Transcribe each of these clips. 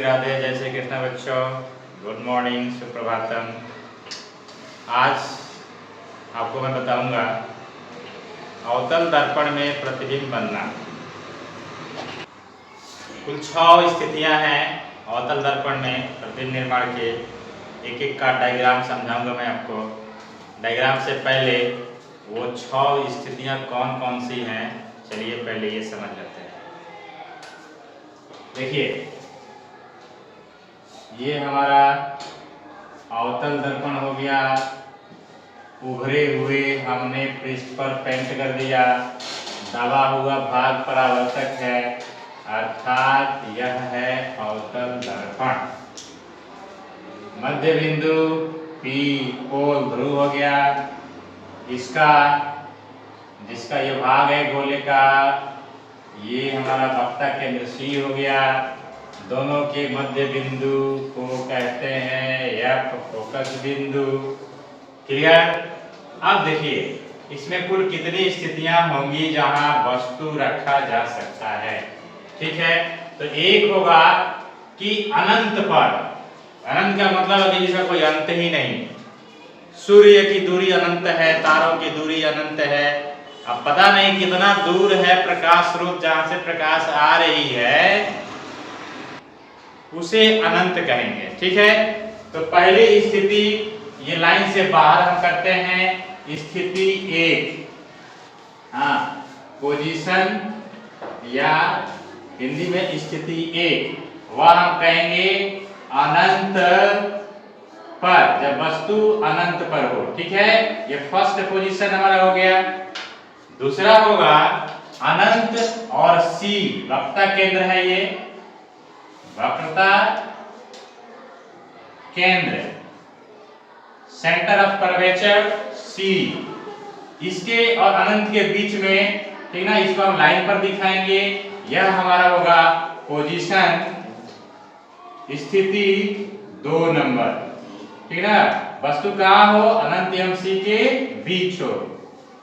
राधे, जय श्री कृष्ण बच्चों। Good morning, सुप्रभातम। आज आपको मैं बताऊंगा अवतल दर्पण में प्रतिबिंब बनना। कुल 6 स्थितियां हैं अवतल दर्पण में प्रतिबिंब निर्माण के। एक एक का डायग्राम समझाऊंगा मैं आपको। डायग्राम से पहले वो 6 स्थितियां कौन कौन सी हैं, चलिए पहले ये समझ लेते हैं। देखिए, ये हमारा अवतल दर्पण हो गया। उभरे हुए हमने पृष्ठ पर पेंट कर दिया। दबा हुआ भाग परावर्तक है, अर्थात यह है अवतल दर्पण। मध्य बिंदु P पोल ध्रुव हो गया। इसका जिसका ये भाग है गोले का, ये हमारा वक्ता केंद्र C हो गया। दोनों के मध्य बिंदु को कहते हैं F फोकस बिंदु। क्लियर? अब देखिए, इसमें कुल कितनी स्थितियां होंगी जहां वस्तु रखा जा सकता है। ठीक है, तो एक होगा कि अनंत पर। अनंत का मतलब अभी इसका कोई अंत ही नहीं। सूर्य की दूरी अनंत है, तारों की दूरी अनंत है। अब पता नहीं कितना दूर है प्रकाश स्रोत जहां से प्रकाश आ रही है, उसे अनंत कहेंगे। ठीक है, तो पहली स्थिति ये लाइन से बाहर हम करते हैं। स्थिति 1, हाँ, पोजीशन या हिंदी में स्थिति 1, वह हम कहेंगे अनंत पर, जब वस्तु अनंत पर हो। ठीक है, ये फर्स्ट पोजीशन हमारा हो गया। दूसरा होगा अनंत और C वक्रता केंद्र है। ये वक्रता केंद्र, सेंटर ऑफ कर्वेचर C, इसके और अनंत के बीच में, ठीक ना, इसको हम लाइन पर दिखाएंगे। यह हमारा होगा पोजीशन स्थिति 2 नंबर। ठीक ना, वस्तु कहाँ हो? अनंत एवं C के बीच हो।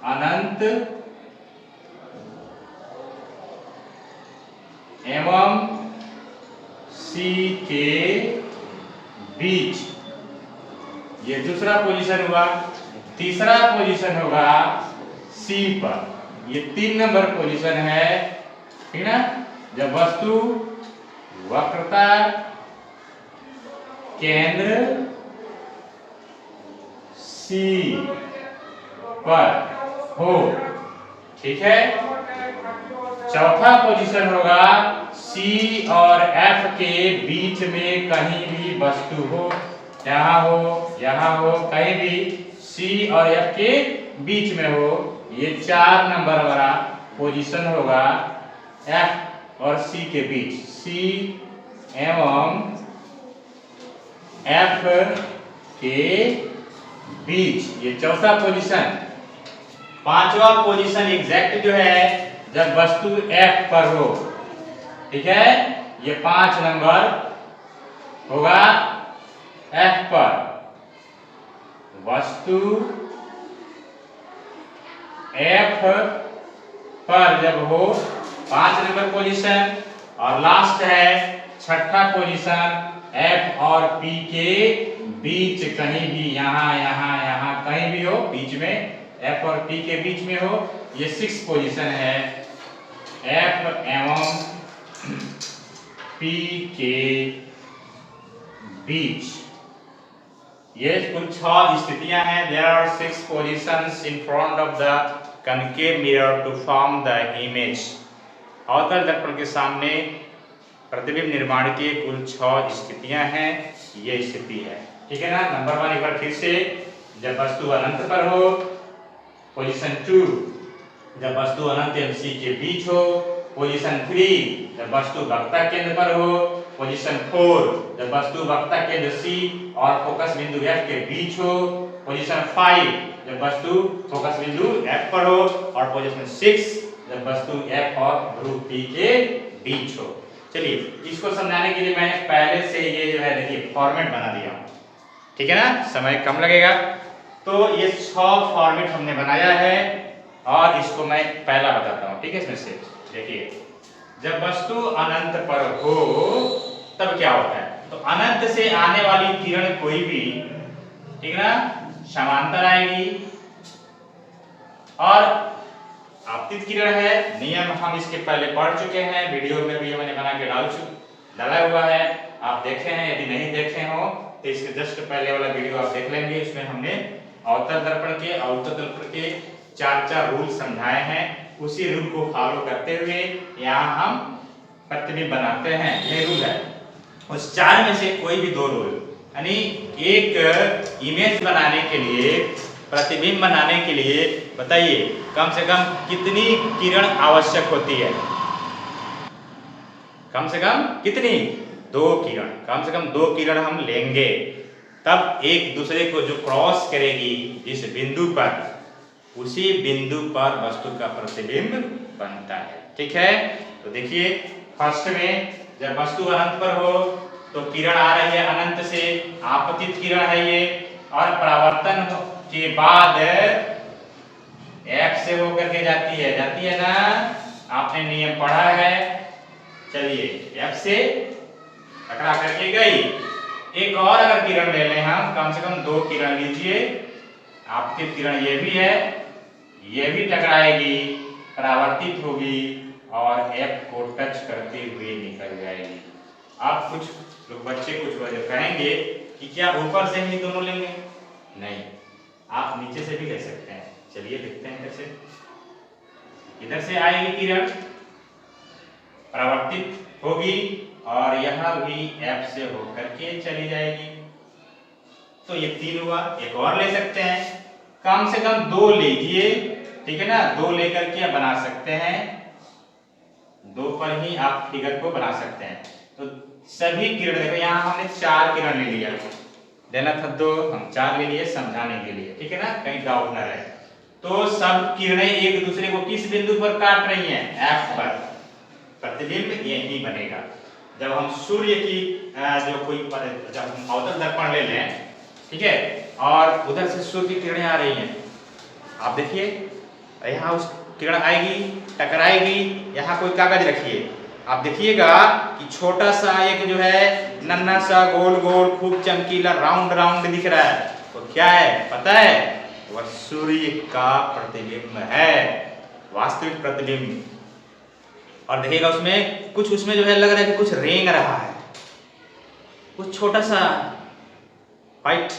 अनंत एवं C के बीच, ये दूसरा पोजीशन हुआ। तीसरा पोजीशन होगा C पर, ये 3 नंबर पोजीशन है। ठीक ना, जब वस्तु वक्रता केंद्र C पर हो। ठीक है, चौथा पोजीशन होगा C और F के बीच में कहीं भी वस्तु हो, यहाँ हो, यहाँ हो, कहीं भी C और F के बीच में हो। ये 4 नंबर वाला पोजीशन होगा F और C के बीच, C एवं F के बीच, ये चौथा पोजीशन। पांचवा पोजीशन एग्जैक्ट जो है जब वस्तु F पर हो। ठीक है, ये 5 नंबर होगा F पर। वस्तु F पर जब हो, 5 नंबर पोजीशन। और लास्ट है छठा पोजीशन, F और P के बीच, कहीं भी, यहाँ यहाँ यहाँ कहीं भी हो, बीच में F और P के बीच में हो। ये 6 पोजीशन है, F एवं P के बीच। ये कुल 6 स्थितियां हैं। There are 6 positions in front of the concave mirror to form the image. अवतल दर्पण के सामने प्रतिबिंब निर्माण की कुल 6 स्थितियां हैं। ये स्थिति है, ठीक है ना। नंबर 1 एक बार फिर से, जब वस्तु अनंत पर हो। पोजीशन 2, जब वस्तु अनंत एवं C के बीच हो। पोजीशन 3, जब वस्तु वक्रता केंद्र पर हो। पोजीशन 4, जब वस्तु वक्रता केंद्र C और फोकस बिंदु F के बीच हो। पोजीशन 5, जब वस्तु फोकस बिंदु F पर हो। और पोजीशन 6, जब वस्तु F और ध्रुव P के बीच हो। चलिए, इसको समझाने के लिए मैंने पहले से ये जो है देखिए फॉर्मेट बना दिया हूं। ठीक है ना, समय कम लगेगा। तो ये 6 फॉर्मेट हमने बनाया है और इसको मैं पहला बताता हूं। ठीक है, इसमें से देखिए, जब वस्तु अनंत पर हो तब क्या होता है? तो अनंत से आने वाली किरण कोई भी, ठीक है ना, समांतर आएगी। और आपतित किरण है, नियम हम इसके पहले पढ़ चुके हैं, वीडियो में भी मैंने बना के डाला हुआ है, आप देखे हैं। यदि नहीं देखे हो तो इसके जस्ट पहले वाला वीडियो आप देख लेंगे। इसमें हमने अवतल दर्पण के 4 रूल समझाए हैं। उसी रूल को फॉलो करते हुए यहाँ हम प्रतिबिंब बनाते हैं। ये रूल है, उस 4 में से कोई भी 2 रूल, यानी एक इमेज बनाने के लिए, प्रतिबिंब बनाने के लिए बताइए कम से कम कितनी किरण आवश्यक होती है? कम से कम कितनी? 2 किरण। कम से कम 2 किरण हम लेंगे, तब एक दूसरे को जो क्रॉस करेगी जिस बिंदु पर, उसी बिंदु पर वस्तु का प्रतिबिंब बनता है। ठीक है, तो देखिए फर्स्ट में जब वस्तु अनंत पर हो तो किरण आ रही है अनंत से, आपतित किरण है ये, और परावर्तन के बाद F से होकर के जाती है ना, आपने नियम पढ़ा है। चलिए F से टकरा करके गई। एक और अगर किरण ले लें हम, कम से कम 2 किरण लीजिए, आपतित किरण ये भी है, ये भी टकराएगी, परावर्तित होगी और F को टच करते हुए निकल जाएगी। आप कुछ लोग बच्चे कुछ वजह कहेंगे कि क्या ऊपर से ही दोनों लेंगे? नहीं, आप नीचे से भी ले सकते हैं। चलिए देखते हैं इधर से। इधर से आएगी किरण, परावर्तित होगी और यहां भी F से होकर के चली जाएगी। तो ये 3 हुआ। एक और ले सकते हैं, कम से कम 2 लीजिए, ठीक है ना, 2 लेकर के बना सकते हैं। 2 पर ही आप फिगर को बना सकते हैं। तो सभी किरण, देखो यहाँ हमने 4 किरण ले लिया, लेना था 2, हम 4 ले लिए समझाने के लिए, ठीक है ना, कहीं डाउट ना रहे। तो सब किरणें एक दूसरे को किस बिंदु पर काट रही हैं? F पर। प्रतिबिंब यही बनेगा। जब हम सूर्य की जो कोई, जब हम अवतल दर्पण ले लें, ठीक है, और उधर से सूर्य की किरणें आ रही हैं, आप देखिए यहाँ उस किरण आएगी, टकराएगी, यहाँ कोई कागज रखिए, आप देखिएगा कि छोटा सा एक जो है नन्हा सा गोल गोल खूब चमकीला राउंड दिख रहा है, वो क्या है पता है? वह सूर्य का प्रतिबिंब है, वास्तविक प्रतिबिंब। और देखिएगा उसमें कुछ, उसमें जो है लग रहा है कि कुछ रेंग रहा है, कुछ छोटा सा वाइट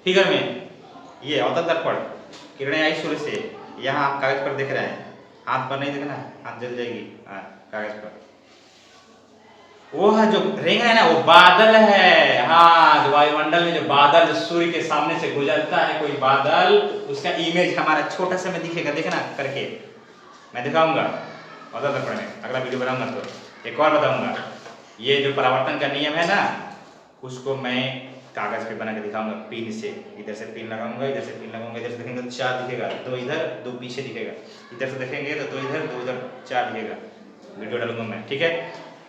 फिगर में। ये अवतल दर्पण, किरणें आई सूर्य से, यहाँ आप कागज पर देख रहे हैं, हाथ पर नहीं देखना, हाथ जल जाएगी कागज पर। वो है जो रेंग है ना, वो बादल है। हाँ, जो वायुमंडल में जो बादल, जो सूर्य के सामने से गुजरता है कोई बादल, उसका इमेज हमारा छोटा सा में दिखेगा, देखना करके मैं दिखाऊंगा अवतल दर्पण में, अगला वीडियो बनाऊंगा तो एक और बताऊंगा। ये जो परावर्तन का नियम है ना, उसको मैं कागज पे बना के दिखाऊंगा पिन से। इधर से पिन लगाऊंगा, इधर से पिन लगाऊंगा, इधर से देखेंगे तो 4 दिखेगा, 2 इधर 2 पीछे दिखेगा, इधर से देखेंगे तो 2 इधर 2 उधर 4 दिखेगा। वीडियो डालूंगा मैं, ठीक है।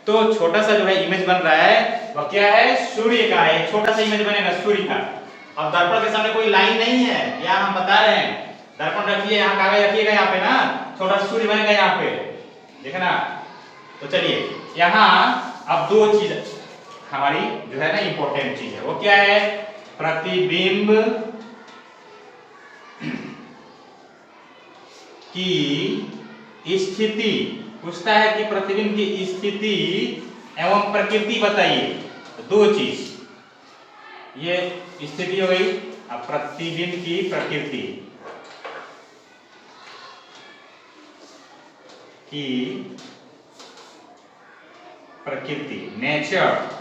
तो छोटा सा जो है इमेज बन रहा है, वह क्या है? सूर्य का है। छोटा सा इमेज बनेगा सूर्य का। अब दर्पण के सामने कोई लाइन नहीं है, यहाँ हम बता रहे हैं। दर्पण रखिए, यहाँ कागज रखिएगा, यहाँ पे ना छोटा सूर्य बनेगा यहाँ पे, देखना। तो चलिए यहाँ अब 2 चीज हमारी जो है ना इंपॉर्टेंट चीज है, वो क्या है? प्रतिबिंब की स्थिति। पूछता है कि प्रतिबिंब की स्थिति एवं प्रकृति बताइए। तो 2 चीज, ये स्थिति हो गई, अब प्रतिबिंब की प्रकृति की प्रकृति, नेचर।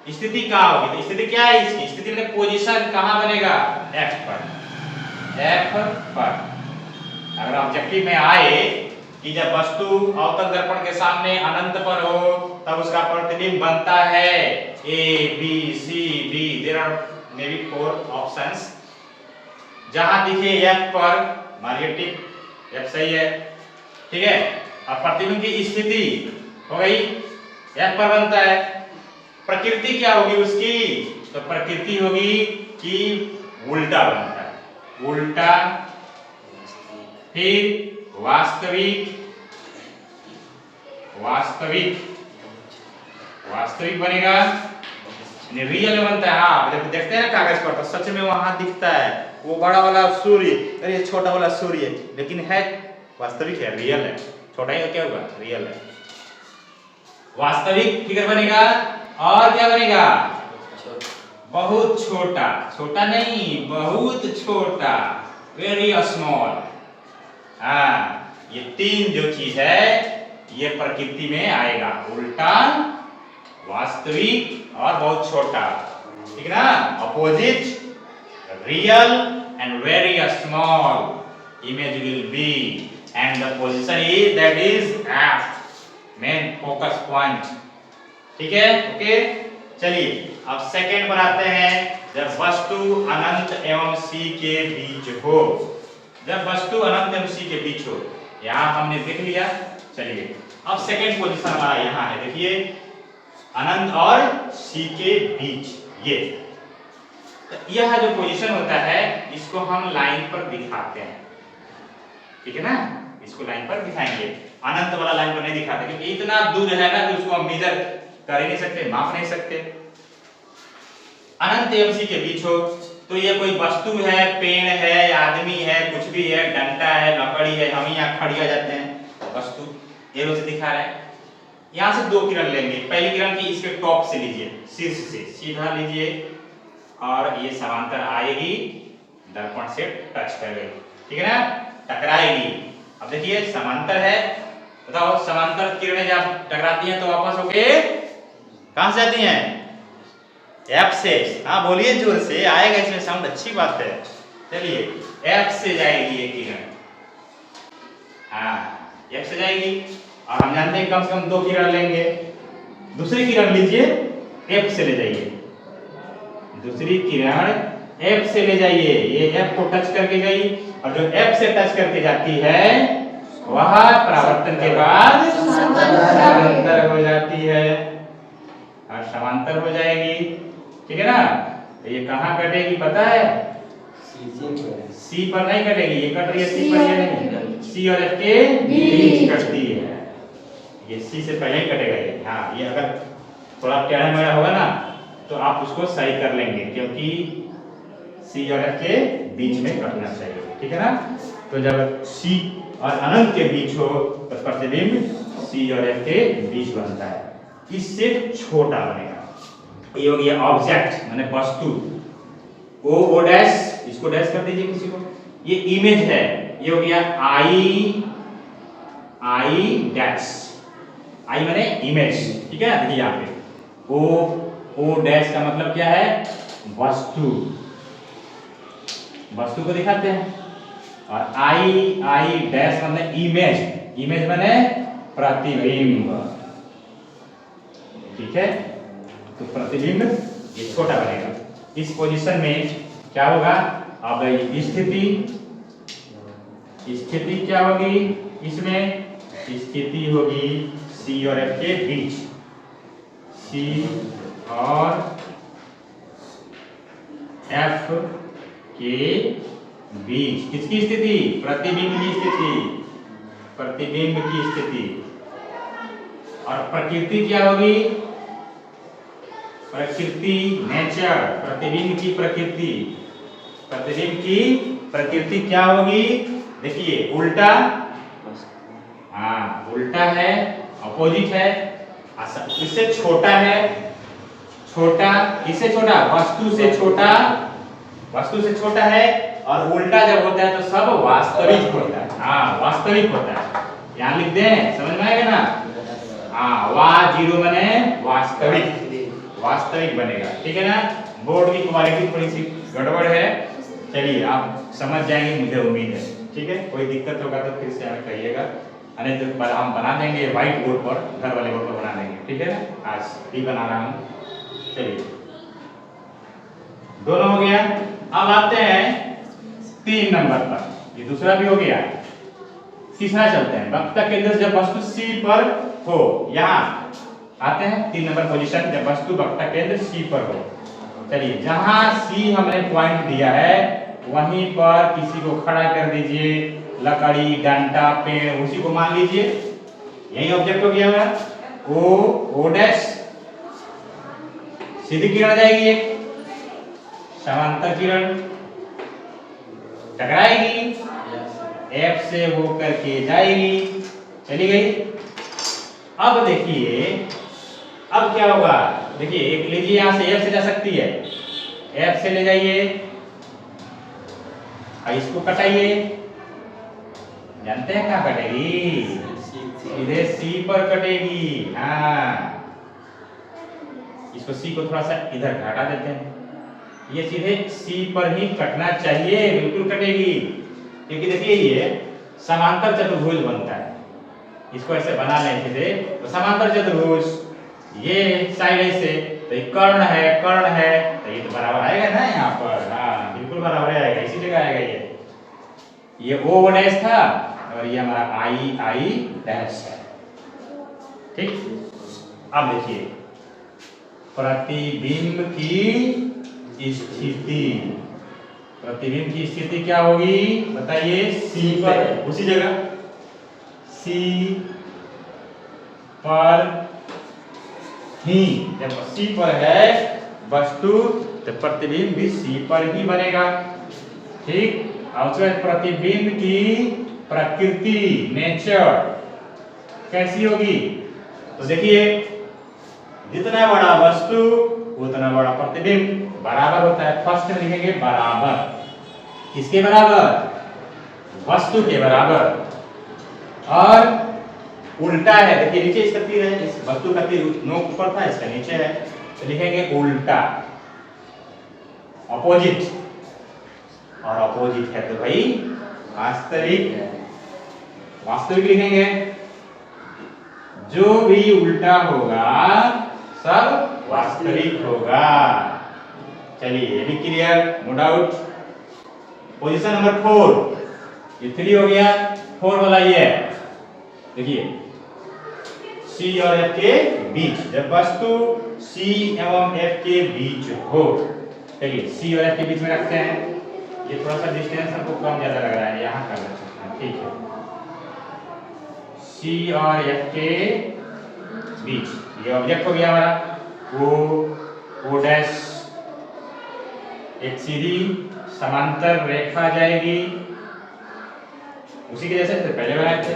स्थिति क्या होगी? तो स्थिति क्या है इसकी? स्थिति में पोजीशन कहां बनेगा? F पर। F पर अगर ऑब्जेक्टिव में आए कि जब वस्तु अवतल दर्पण के सामने अनंत पर हो तब उसका प्रतिबिंब बनता है A B C D, there are may be 4 options. जहां दिखे F पर मारिए टिक, F सही है, ठीक है। अब प्रतिबिंब की स्थिति हो गई, F पर बनता है। प्रकृति क्या होगी उसकी? तो प्रकृति होगी कि उल्टा बनता है, उल्टा, फिर वास्तविक, वास्तविक, वास्तविक बनेगा, रियल में बनता है। हाँ, जब देखते हैं ना कागज पर तो सच में वहां दिखता है वो बड़ा वाला सूर्य और ये छोटा वाला सूर्य, लेकिन है वास्तविक है, रियल है। छोटा ही क्या होगा, रियल है। वास्तविक फिगर बनेगा। और क्या बनेगा, बहुत छोटा, छोटा नहीं बहुत छोटा, वेरी स्मॉल। हाँ, ये तीन जो चीज है ये प्रकृति में आएगा, उल्टा, वास्तविक और बहुत छोटा, ठीक है ना। Opposite, real and very small image will be and the position is that is F, main focus point, ठीक है। ओके, चलिए अब सेकंड पर आते हैं। जब वस्तु अनंत एवं सी के बीच हो, जब वस्तु अनंत एवं सी के बीच हो, यहां हमने देख लिया। चलिए अब सेकंड पोजीशन हमारा यहां है, देखिए अनंत और सी के बीच, ये तो यह जो पोजीशन होता है इसको हम लाइन पर दिखाते हैं, ठीक है ना। इसको लाइन पर दिखाएंगे, अनंत वाला लाइन पर नहीं दिखाते क्योंकि इतना दूर है ना कि उसको हम मेजर कर ही नहीं सकते, माप नहीं सकते। अनंत एवं सी के बीच हो तो ये कोई वस्तु है, पेड़ है, आदमी है, कुछ भी है, डंडा है, लकड़ी है, हम यहाँ खड़ी आ जाते हैं, वस्तु एरो से दिखा रहे हैं। यहाँ से दो किरण लेंगे, पहली किरण की इसके टॉप से लीजिए, शीर्ष से सीधा लीजिए और ये समांतर आएगी, दर्पण से टच करेगी, ठीक है ना, टकराएगी। अब देखिए समांतर है, बताओ समांतर किरणें जब टकराती हैं तो वापस होके कहां से जाती हैं, एफ से। हाँ बोलिए जोर से, आएगा इसमें साउंड, अच्छी बात है। चलिए एफ से जाएगी ये किरण, हाँ एफ से जाएगी। और हम जानते हैं कम से कम दो किरण लेंगे, दूसरी किरण लीजिए एफ से ले जाइए, दूसरी किरण एफ से ले जाइए, ये एफ को टच करके गई और जो एफ से टच करके जाती है वह परावर्तन के बाद समांतर हो जाती है और समांतर हो जाएगी, ठीक है ना। तो ये कहाँ कटेगी पता है, सी पर नहीं कटेगी, ये कट रही है सी पर, ये नहीं, सी और एफ के बीच कटती है, ये सी से पहले ही कटेगा ये। हाँ ये अगर थोड़ा टेढ़ा मेढ़ा होगा ना तो आप उसको सही कर लेंगे क्योंकि सी और एफ के बीच में कटना चाहिए, ठीक है ना। तो जब सी और अनंत के बीच हो तो प्रतिबिंब सी और एफ के बीच बनता है, इससे छोटा बनेगा। ये हो गया ऑब्जेक्ट माने वस्तु, ओ डैश, इसको डैश कर दीजिए किसी को, ये इमेज है, ये हो गया आई डैश, आई माने इमेज, ठीक है। देखिए यहाँ पे ओ डैश का मतलब क्या है, वस्तु, वस्तु को दिखाते हैं। और आई डैश मतलब इमेज, इमेज माने प्रतिबिंब, ठीक है। तो प्रतिबिंब ये छोटा बनेगा। इस पोजीशन में क्या होगा, अब स्थिति क्या होगी, इसमें स्थिति होगी सी और एफ के बीच, सी और एफ के बीच किसकी स्थिति, प्रतिबिंब की स्थिति, प्रतिबिंब की स्थिति। और प्रकृति क्या होगी, प्रकृति नेचर, प्रतिबिंब की प्रकृति, प्रतिबिंब की प्रकृति क्या होगी, देखिए उल्टा, हाँ उल्टा है, अपोजिट है, इससे छोटा है, छोटा, इससे छोटा, वस्तु से छोटा, वस्तु से छोटा है। और उल्टा जब होता है तो सब वास्तविक होता है, हाँ वास्तविक होता है, यहाँ लिख दें, समझ में आएगा ना। हाँ जीरो बने वास्तविक, वास्तविक बनेगा, ठीक है ना। बोर्ड की क्वालिटी थोड़ी सी गड़बड़ है, चलिए आप समझ जाएंगे मुझे उम्मीद है, ठीक है। कोई दिक्कत होगा तो फिर से हमें कहिएगा, नहीं तो हम बना देंगे व्हाइट बोर्ड पर, घर वाले बोर्ड पर बना देंगे, ठीक है ना। आज ही बना रहा हूँ, चलिए दोनों हो गया। अब आते हैं 3 नंबर पर, ये दूसरा भी हो गया, तीसरा चलते हैं। वक्ता केंद्र जब वस्तु सी पर हो, यहाँ आते हैं 3 नंबर पोजीशन, जब वस्तु वक्ता केंद्र सी पर हो। चलिए जहां सी हमने पॉइंट दिया है वहीं पर किसी को खड़ा कर दीजिए, लकड़ी, डंडा, पेड़, उसी को मान लीजिए, यही ऑब्जेक्ट हो गया हमारा ओ डैश, सीधी किरण जाएगी एक, समांतर किरण टकराएगी, F से होकर के जाएगी, चली गई। अब देखिए अब क्या होगा, देखिए एक लीजिए यहां से F से जा सकती है, F से ले जाइए और इसको कटाइए, जानते हैं कहाँ कटेगी, सीधे C पर कटेगी। हाँ, इसको C को थोड़ा सा इधर घटा देते हैं, ये सीधे C पर ही कटना चाहिए, बिल्कुल कटेगी, क्योंकि देखिए ये समांतर चतुर्भुज बनता है, इसको ऐसे बना लें सीधे तो समांतर चतुर्भुज, ये साइड ऐसे तो ये कर्ण है तो ये तो बराबर आएगा ना यहाँ पर। हाँ बिल्कुल बराबर आएगा, इसी जगह आएगा, ये O डैश था और ये हमारा I डैश है। ठीक, अब देखिए प्रतिबिंब की स्थिति, प्रतिबिंब की स्थिति क्या होगी बताइए, C पर, उसी जगह C पर ही, जब C पर है वस्तु तो प्रतिबिंब भी C पर ही बनेगा। ठीक, और उसके बाद प्रतिबिंब की प्रकृति, नेचर कैसी होगी, तो देखिए जितना बड़ा वस्तु उतना बड़ा प्रतिबिंब, बराबर होता है, फर्स्ट में लिखेंगे बराबर, किसके बराबर, वस्तु के बराबर, और उल्टा है, देखिए नीचे इसका तीर है, इस वस्तु का तीर नोक ऊपर था, इसका नीचे है, तो लिखेंगे उल्टा, अपोजिट, और अपोजिट है तो भाई वास्तविक, वास्तविक लिखेंगे, जो भी उल्टा होगा सब वास्तविक होगा। चलिए ये भी clear, no doubt. Position number 4, ये 3 हो गया, 4 वाला ये है, देखिए C और F के बीच, जब वस्तु C एवं F के बीच हो, चलिए C और F के बीच में रखते हैं, ये थोड़ा सा डिस्टेंस हमको कम ज्यादा लग रहा है, यहाँ कर सकते हैं, ठीक है, C और F के बीच, ये ऑब्जेक्ट हो गया हमारा, O डैश, एक सीधी समांतर रेखा जाएगी, उसी के जैसे पहले बनाए थे,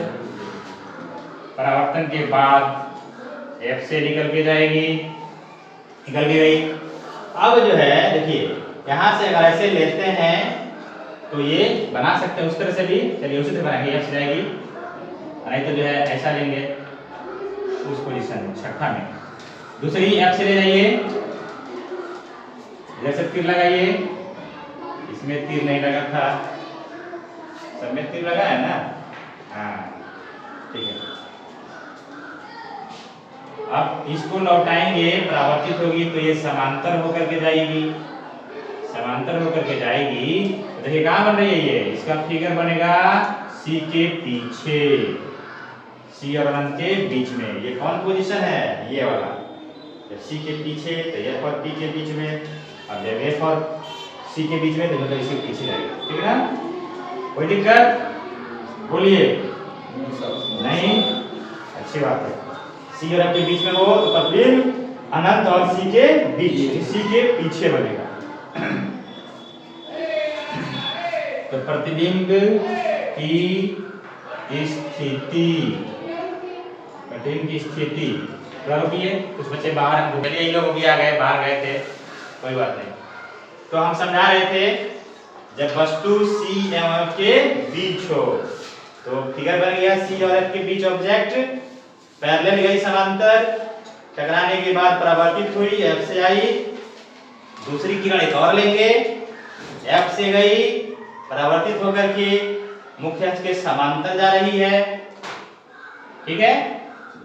परावर्तन के बाद F से निकल के जाएगी, निकल के गई। अब जो है देखिए यहाँ से अगर ऐसे लेते हैं तो ये बना सकते हैं उस तरह से भी, चलिए उसी तरह बनाएंगे, F से जाएगी, नहीं तो जो है ऐसा लेंगे उस पोजीशन में, छठा में, दूसरी F से ले जाइए, इधर से तीर लगाइए, इसमें तीर नहीं लगा था, सब में तीर लगा है ना, हाँ ठीक है। अब इसको लौटाएंगे, परावर्तित होगी तो ये समांतर होकर के जाएगी, समांतर होकर के जाएगी, तो देखिए कहाँ बन रही है ये, इसका फिगर बनेगा C के पीछे, C और अनंत के बीच में, ये कौन पोजीशन है, ये वाला, जब C के पीछे तो F और P के बीच में, अब जब F और C के बीच में तो मतलब इसके पीछे जाएगा, ठीक है ना, कोई दिक्कत, बोलिए नहीं, अच्छी बात है, C और F के बीच में हो तो प्रतिबिंब अनंत और C के बीच, C के पीछे बनेगा। तो प्रतिबिंब की स्थिति, प्रतिबिंब की स्थिति रुकिए, कुछ बच्चे बाहर, चलिए ये लोग भी आ गए, बाहर गए थे, कोई बात नहीं। तो हम समझा रहे थे जब वस्तु C एवं F के बीच हो, तो फिगर बन गया C और F के बीच ऑब्जेक्ट, पैरेलल गई समांतर, टकराने के बाद परावर्तित हुई, F से आई, दूसरी किरण एक और लेंगे, F से गई, परावर्तित होकर के मुख्य अक्ष के समांतर जा रही है, ठीक है,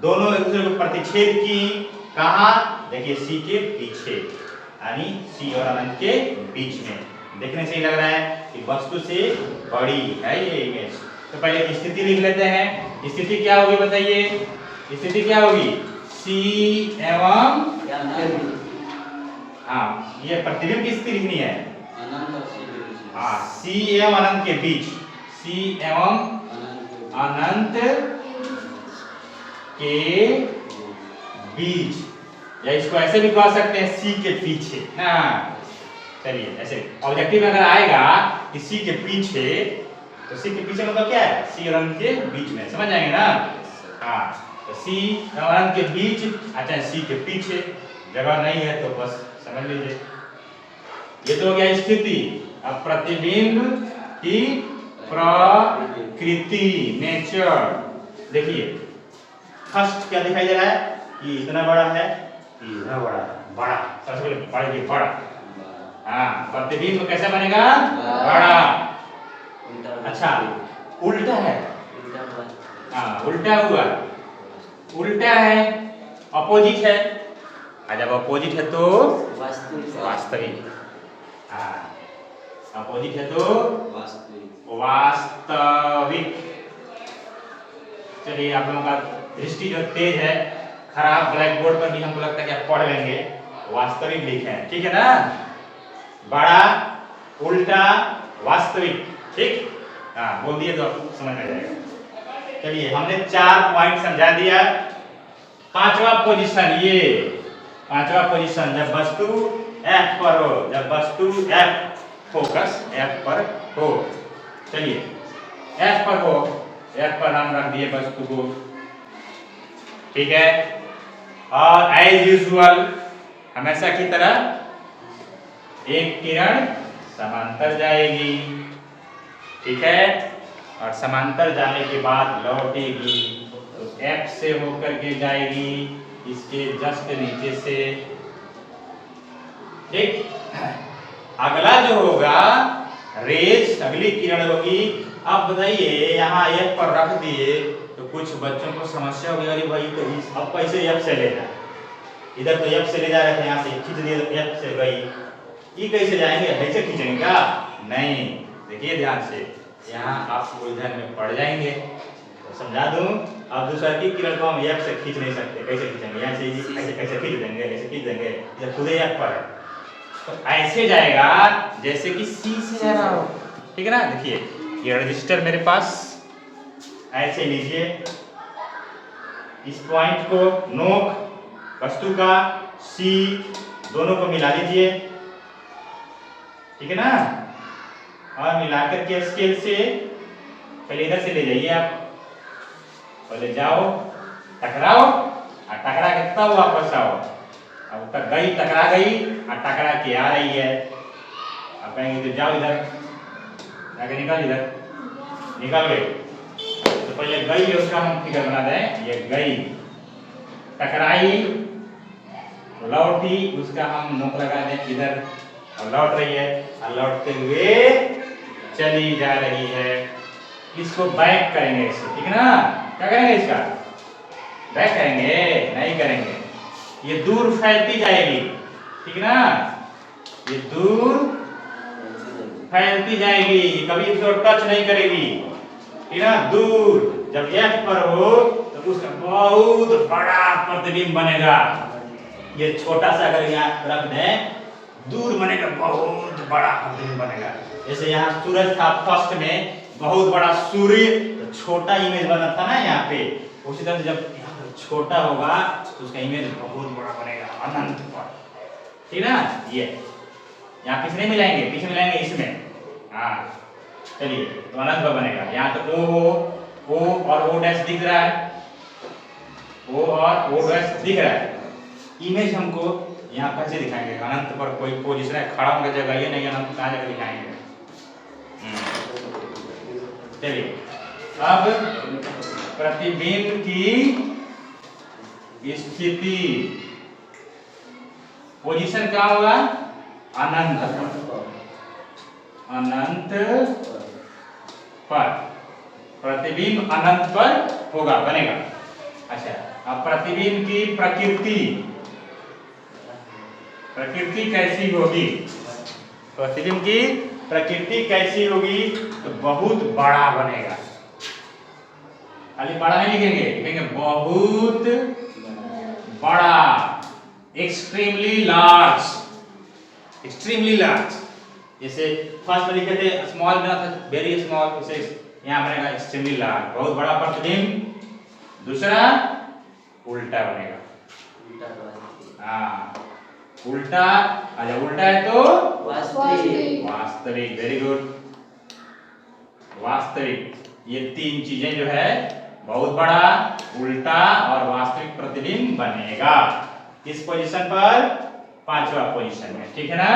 दोनों एक दूसरे को प्रतिच्छेद की, कहाँ, देखिए C के पीछे, यानी C और अनंत के बीच में, देखने से ही लग रहा है कि वस्तु से बड़ी है ये इमेज। तो पहले स्थिति लिख लेते हैं, स्थिति क्या होगी बताइए, स्थिति क्या होगी, C एवं, हाँ ये प्रतिबिंब की स्थिति लिखनी है, हाँ C एवं अनंत के बीच, C एवं अनंत के बीच, या इसको ऐसे भी कह सकते हैं सी के पीछे ना। चलिए ऐसे ऑब्जेक्टिव में अगर आएगा कि सी के पीछे, तो सी के पीछे मतलब क्या है, सी और अनंत के बीच में, समझ जाएंगे ना। हाँ तो सी और अनंत के बीच, अच्छा सी के पीछे जगह नहीं है तो बस समझ लीजिए। ये तो हो गया स्थिति। अब प्रतिबिंब की प्रकृति, नेचर। देखिए फर्स्ट क्या दिखाई दे रहा है कि इतना बड़ा है, इतना बड़ा है, बड़ा सबसे पहले बड़े के बड़ा। हाँ प्रतिबिंब कैसे बनेगा, बड़ा। अच्छा उल्टा है, हाँ उल्टा हुआ, उल्टा है, अपोजिट है। जब अपोजिट है तो वास्तविक, हाँ अपोजिट है तो वास्तविक। चलिए आप लोगों का दृष्टि जो तेज है, खराब ब्लैक बोर्ड पर भी हमको लगता है कि आप पढ़ लेंगे। वास्तविक लिखे हैं, ठीक है ना, बड़ा उल्टा वास्तविक, ठीक। हाँ बोल दिए तो आपको समझ में जाएगा। चलिए हमने 4 पॉइंट समझा दिया। पांचवा पोजीशन, ये पांचवा पोजीशन, जब वस्तु F पर हो, जब वस्तु F, फोकस F पर हो। चलिए F पर हो, F पर हम रख दिए वस्तु को, ठीक है। और एज यूजुअल हमेशा की तरह एक किरण समांतर जाएगी, ठीक है, और समांतर जाने के बाद लौटेगी, तो F से होकर के जाएगी इसके जस्ट नीचे से, ठीक। अगला जो होगा रेज, अगली किरण होगी। अब बताइए यहाँ F पर रख दिए तो कुछ बच्चों को समस्या होगी, अरे भाई तो अब कैसे F से ले जाए, इधर तो F से ले जा रहे थे, यहाँ से खींच दिए तो F से गई, ये कैसे जाएंगे, ऐसे खींचेंगे क्या? नहीं, देखिए ध्यान से, यहाँ आप उलझन में पड़ जाएंगे। तो समझा दूं, अब दूसरा की किरण को हम F से खींच नहीं सकते, कैसे खींचेंगे, यहाँ से ऐसे कैसे खींच देंगे, ऐसे खींच देंगे, जब खुद F पर है तो ऐसे जाएगा जैसे कि C से जा रहा हो, ठीक है ना। देखिए ये रजिस्टर मेरे पास, ऐसे लीजिए इस पॉइंट को, नोक वस्तु का C दोनों को मिला लीजिए, ठीक है ना। और मिलाकर के स्केल से पहले इधर से ले जाइए आप, पहले जाओ टकराओ और टकरा के तब वापस आओ। अब तक गई, टकरा गई और टकरा के आ रही है, अब कहेंगे तो जाओ इधर, जाके निकाल, इधर निकाल गई, तो पहले गई उसका हम फिगर बना दें, ये गई, टकराई, लौटी, उसका हम नोक लगा दें इधर, और लौट रही है, और लौटते हुए चली जा रही है। इसको बैक करेंगे इससे, ठीक है ना। क्या करेंगे इसका, बैक करेंगे, नहीं करेंगे, ये दूर फैलती जाएगी, ठीक है ना, ये दूर फैलती जाएगी, कभी इसको टच नहीं करेगी, ठीक है ना। दूर जब F पर हो तो उसका बहुत बड़ा प्रतिबिंब बनेगा। ये छोटा सा अगर यहाँ रख दें, दूर बनेगा, बहुत बड़ा प्रतिबिंब बनेगा। जैसे यहाँ सूरज था फर्स्ट में, बहुत बड़ा सूर्य, तो छोटा इमेज बना था ना यहाँ पे, उसी तरह से जब छोटा होगा तो उसका इमेज बहुत बड़ा बनेगा अनंत पर, ठीक है ना। ये यहाँ पीछे नहीं मिलाएंगे, पीछे मिलाएंगे इसमें, हाँ चलिए, तो अनंत पर बनेगा। यहाँ तो O हो, O और O डैश दिख रहा है, O और O डैश दिख रहा है, इमेज हमको यहाँ कैसे दिखाएंगे, अनंत पर कोई पोजीशन है, खड़ा होने की जगह ये नहीं, अनंत कहाँ जाकर दिखाएंगे। चलिए अब प्रतिबिंब की स्थिति, पोजीशन क्या होगा, अनंत पर, अनंत पर, प्रतिबिंब अनंत पर होगा, बनेगा। अच्छा अब प्रतिबिंब की प्रकृति, प्रकृति कैसी होगी, प्रतिबिंब की प्रकृति कैसी होगी, तो बहुत बड़ा बनेगा। खाली बड़ा नहीं लिखेंगे, लिखेंगे बहुत बड़ा, एक्सट्रीमली लार्ज, एक्सट्रीमली लार्ज। जैसे फर्स्ट में लिखे थे स्मॉल बना था, वेरी स्मॉल, इसे यहाँ बनेगा एक्सट्रीमली लार्ज, बहुत बड़ा प्रतिबिंब। दूसरा उल्टा बनेगा, हाँ, उल्टा, अच्छा उल्टा है तो वास्तविक। वास्तविक, वेरी गुड। वास्तविक, ये तीन चीजें जो है बहुत बड़ा, उल्टा और वास्तविक प्रतिबिंब बनेगा किस पोजीशन पर? पांचवा पोजीशन में, ठीक है ना?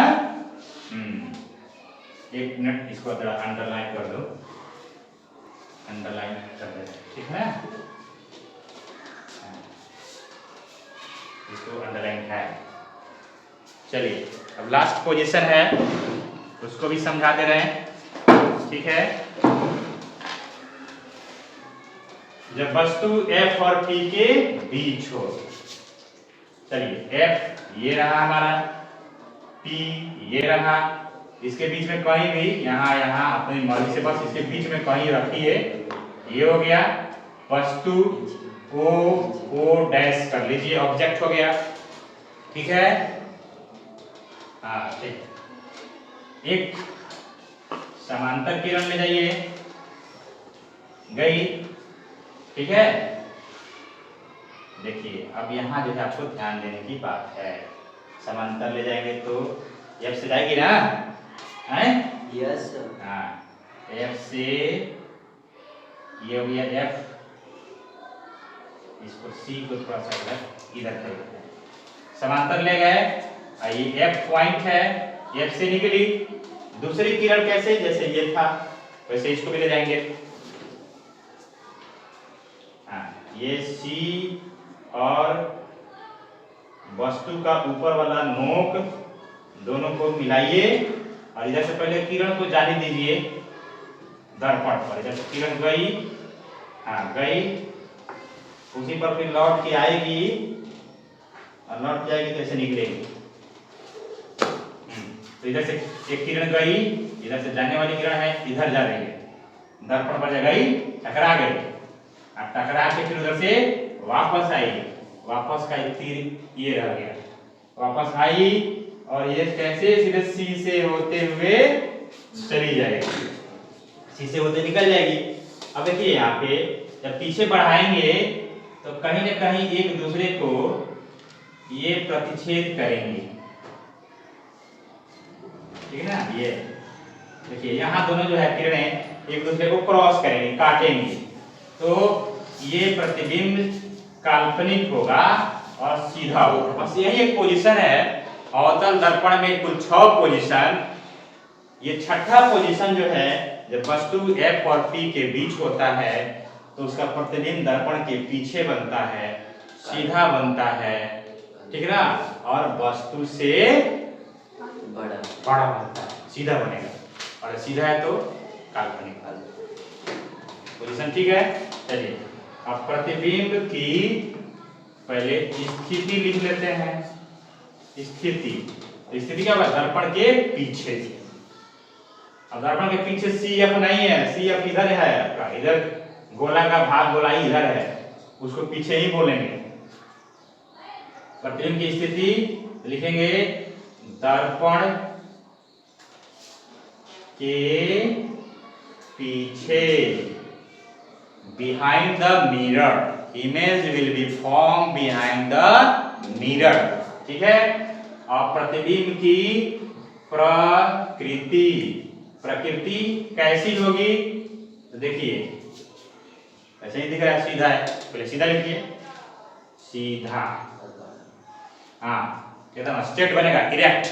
एक मिनट, इसको जरा अंडरलाइन कर दो, अंडरलाइन कर दो, ठीक है ना? इसको अंडरलाइन है। चलिए अब लास्ट पोजीशन है, उसको भी समझा दे रहे हैं, ठीक है? जब वस्तु F और P के बीच हो, चलिए F ये रहा हमारा, P ये रहा, इसके बीच में कहीं भी यहाँ अपनी मर्जी से बस इसके बीच में कहीं रखिए, ये हो गया वस्तु, O डैश कर लीजिए, ऑब्जेक्ट हो गया, ठीक है? हाँ ठीक। एक समांतर किरण ले जाइए, गई, ठीक है? देखिए अब यहाँ जो है आपको ध्यान देने की बात है, समांतर ले जाएंगे तो F से जाएगी ना, हैं? यस। हाँ, F से ये हो गया F, इसको C को थोड़ा सा इधर करेंगे, समांतर ले गए, ये F पॉइंट है, F से निकली दूसरी किरण, कैसे? जैसे ये था वैसे इसको भी ले जाएंगे। हाँ, ये C और वस्तु का ऊपर वाला नोक दोनों को मिलाइए और इधर से पहले किरण को जाने दीजिए दर्पण पर, इधर से किरण गई, हाँ गई, उसी पर फिर लौट के आएगी और लौट के आएगी तो ऐसे निकलेगी। तो इधर से एक किरण गई, इधर से जाने वाली किरण है, इधर जा रही है, दर्पण पर गई, टकरा गई, अब टकरा के फिर उधर से वापस आई, वापस का एक तीर ये रह गया, वापस आई और ये कैसे? सीधे C से होते हुए चली जाएगी, C से होते निकल जाएगी। अब देखिए यहाँ पे जब पीछे बढ़ाएंगे तो कहीं ना कहीं एक दूसरे को ये प्रतिच्छेद करेंगे, ठीक है ना? ये देखिए यहाँ दोनों जो है किरणें एक दूसरे को क्रॉस करेंगे, काटेंगे, तो ये प्रतिबिंब काल्पनिक होगा और सीधा होगा। बस यही एक पोजीशन है अवतल दर्पण में, कुल 6 पोजीशन, ये छठा पोजीशन जो है जब वस्तु F और P के बीच होता है तो उसका प्रतिबिंब दर्पण के पीछे बनता है, सीधा बनता है, ठीक है ना? और वस्तु से बड़ा बनता है, सीधा बनेगा, और सीधा है तो काल्पनिक पोजीशन, ठीक है? चलिए अब प्रतिबिंब की पहले स्थिति लिख लेते हैं। स्थिति, तो स्थिति क्या होगा? दर्पण के पीछे, अब दर्पण के पीछे CF नहीं है, CF इधर है आपका, इधर गोला का भाग, गोलाई इधर है, उसको पीछे ही बोलेंगे। प्रतिबिंब की स्थिति लिखेंगे दर्पण के पीछे, behind the mirror, image will be formed behind the mirror, ठीक है? और प्रतिबिंब की प्रकृति, प्रकृति कैसी होगी? तो देखिए ऐसे ही दिख रहा है, सीधा है, पहले सीधा लिखिए, सीधा, हाँ एकदम स्ट्रेट बनेगा, erect,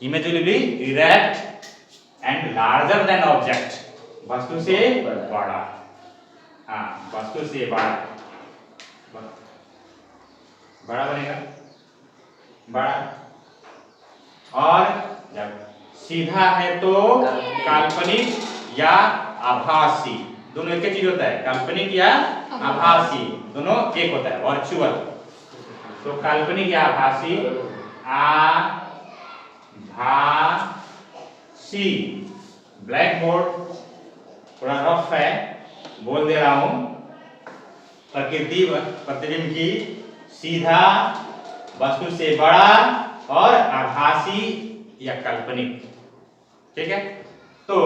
image will be erect and larger than object, वस्तु से बड़ा, हाँ वस्तु से बड़ा, बड़ा बनेगा, बड़ा, और जब सीधा है तो काल्पनिक या आभासी, दोनों एक ही चीज होता है, काल्पनिक या आभासी दोनों एक होता है, वर्चुअल, तो काल्पनिक या आभासी, आभासी, ब्लैक बोर्ड थोड़ा रफ है, बोल दे रहा हूं, प्रकृति प्रतिबिंब की सीधा, वस्तु से बड़ा और आभासी या काल्पनिक, ठीक है? तो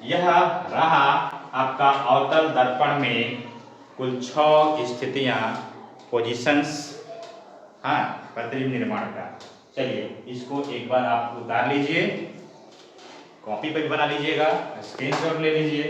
यह रहा आपका अवतल दर्पण में कुल 6 स्थितियां, पोजीशंस, हाँ कृत्रिम निर्माण का। चलिए इसको एक बार आप उतार लीजिए, कॉपी पे भी बना लीजिएगा, स्क्रीनशॉट ले लीजिए।